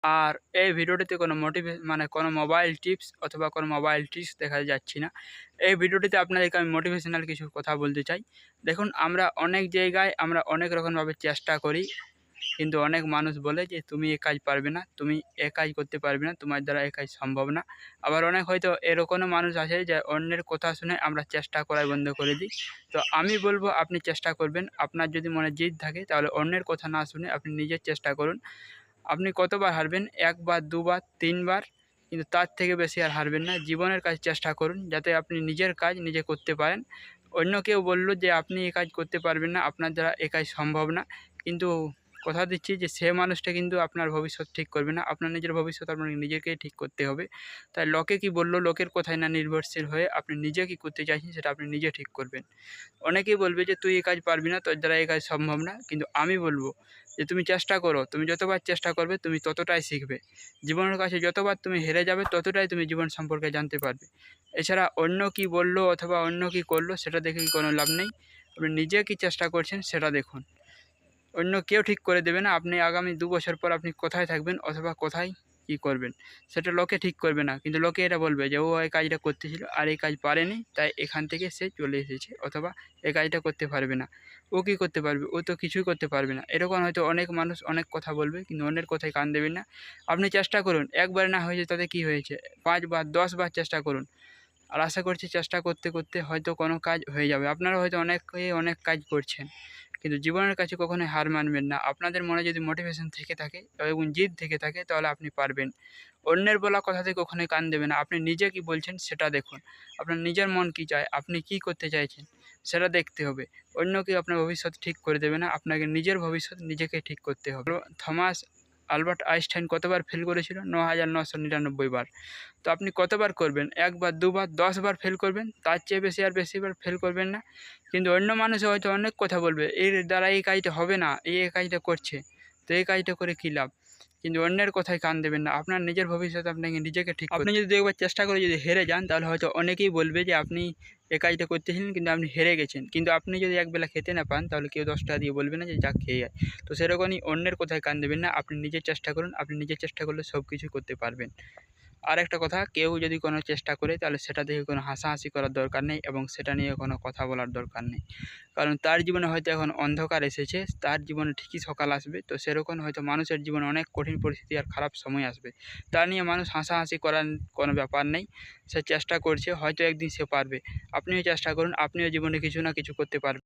আর এই ভিডিওটিতে কোনো মানে কোনো মোবাইল টিপস অথবা কোনো মোবাইল ট্রিক্স দেখা যাচ্ছি না। এই ভিডিওটিতে আপনাদেরকে আমি মোটিভেশনাল কিছু কথা বলতে চাই। দেখুন, আমরা অনেক জায়গায় আমরা অনেক রকমভাবে চেষ্টা করি, কিন্তু অনেক মানুষ বলে যে তুমি এ কাজ পারবে না, তুমি এ কাজ করতে পারবে না, তোমার দ্বারা এ কাজ সম্ভব না। আবার অনেক হয়তো এরকমও মানুষ আছে যে অন্যের কথা শুনে আমরা চেষ্টা করাই বন্ধ করে দিই। তো আমি বলবো আপনি চেষ্টা করবেন। আপনার যদি মনে জিদ থাকে তাহলে অন্যের কথা না শুনে আপনি নিজের চেষ্টা করুন। আপনি কতবার হারবেন? ১ বার, ২ বার, ৩ বার, কিন্তু তার থেকে বেশি আর হারবেন না। জীবনের কাজ চেষ্টা করুন যাতে আপনি নিজের কাজ নিজে করতে পারেন। অন্য কেউ বলল যে আপনি এ কাজ করতে পারবেন না, আপনার দ্বারা এ কাজ সম্ভব না। কিন্তু কথা দিচ্ছি যে সে মানুষটা কিন্তু আপনার ভবিষ্যৎ ঠিক করবে না। আপনার নিজের ভবিষ্যৎ আপনাকে নিজেকেই ঠিক করতে হবে। তাই লোকে কি বলল, লোকের কথায় না নির্ভরশীল হয়ে আপনি নিজে কি করতে চাইছেন সেটা আপনি নিজে ঠিক করবেন। অনেকেই বলবে যে তুই এই কাজ পারবি না, তোর দ্বারা এই কাজ সম্ভব না। কিন্তু আমি বলব যে তুমি চেষ্টা করো। তুমি যতবার চেষ্টা করবে তুমি ততটাই শিখবে। জীবনের কাছে যতবার তুমি হেরে যাবে ততটাই তুমি জীবন সম্পর্কে জানতে পারবে। এছাড়া অন্য কি বলল অথবা অন্য কি করলো সেটা দেখে কোনো লাভ নেই। আপনি নিজে কি চেষ্টা করছেন সেটা দেখুন। অন্য কেউ ঠিক করে দেবে না আপনি আগামী ২ বছর পর আপনি কোথায় থাকবেন অথবা কোথায় কী করবেন, সেটা লোকে ঠিক করবে না। কিন্তু লোকে এটা বলবে যে ও এই কাজটা করতেছিল আর এই কাজ পারেনি, তাই এখান থেকে সে চলে এসেছে অথবা এই কাজটা করতে পারবে না। ও কী করতে পারবে? ও তো কিছুই করতে পারবে না। এরকম হয়তো অনেক মানুষ অনেক কথা বলবে, কিন্তু অন্যের কথায় কান দেবেন না। আপনি চেষ্টা করুন। একবার না হয়েছে তাতে কী হয়েছে? ৫ বার ১০ বার চেষ্টা করুন। আর আশা করছি চেষ্টা করতে করতে হয়তো কোনো কাজ হয়ে যাবে। আপনারা হয়তো অনেকেই অনেক কাজ করছেন, কিন্তু জীবনের কাছে কখনোই হার মানবেন না। আপনাদের মনে যদি মোটিভেশন থেকে থাকে এবং জিদ থেকে থাকে তাহলে আপনি পারবেন। অন্যের বলা কথাতে কখনোই কান দেবেন না। আপনি নিজে কি বলছেন সেটা দেখুন। আপনার নিজের মন কী চায়, আপনি কী করতে চাইছেন সেটা দেখতে হবে। অন্য কেউ আপনার ভবিষ্যৎ ঠিক করে দেবে না। আপনাকে নিজের ভবিষ্যৎ নিজেকে ঠিক করতে হবে। থমাস আলবার্ট আইনস্টাইন কতবার ফেল করেছিল? ৯,৯৯৯ বার। তো আপনি কতবার করবেন? ১ বার, ২ বার, ১০ বার ফেল করবেন। তার চেয়ে বেশি আর বেশিবার ফেল করবেন না। কিন্তু অন্য মানুষ হয়তো অনেক কথা বলবে, এর দ্বারা এই কাজটা হবে না, এই কাজটা করছে, তো এই কাজটা করে কী লাভ? কিন্তু অন্যের কথায় কান দেবেন না। আপনার নিজের ভবিষ্যৎ আপনাকে নিজেকে ঠিক আপনি যদি ২ একবার চেষ্টা করে যদি হেরে যান তাহলে হয়তো অনেকেই বলবে যে আপনি এই কাজটা করতেছিলেন কিন্তু আপনি হেরে গেছেন। কিন্তু আপনি যদি একবেলা খেতে না পান তাহলে কেউ ১০ টাকা দিয়ে বলবে না যে যা খেয়ে আয়। তো সেরকমই অন্যের কথায় কান দেবেন না। আপনি নিজে চেষ্টা করুন। আপনি নিজে চেষ্টা করলে সব কিছুই করতে পারবেন। আরেকটা কথা, কেউ যদি কোনো চেষ্টা করে তাহলে সেটা দেখে কোনো হাসাহাসি করার দরকার নেই এবং সেটা নিয়ে কোনো কথা বলার দরকার নেই। কারণ তার জীবনে হয়তো এখন অন্ধকার এসেছে, তার জীবনে ঠিকই সকাল আসবে। তো সেরকম হয়তো মানুষের জীবনে অনেক কঠিন পরিস্থিতি আর খারাপ সময় আসবে। তা নিয়ে মানুষ হাসাহাসি করার কোনো ব্যাপার নেই। সে চেষ্টা করছে, হয়তো একদিন সে পারবে। আপনিও চেষ্টা করুন, আপনিও জীবনে কিছু না কিছু করতে পারবেন।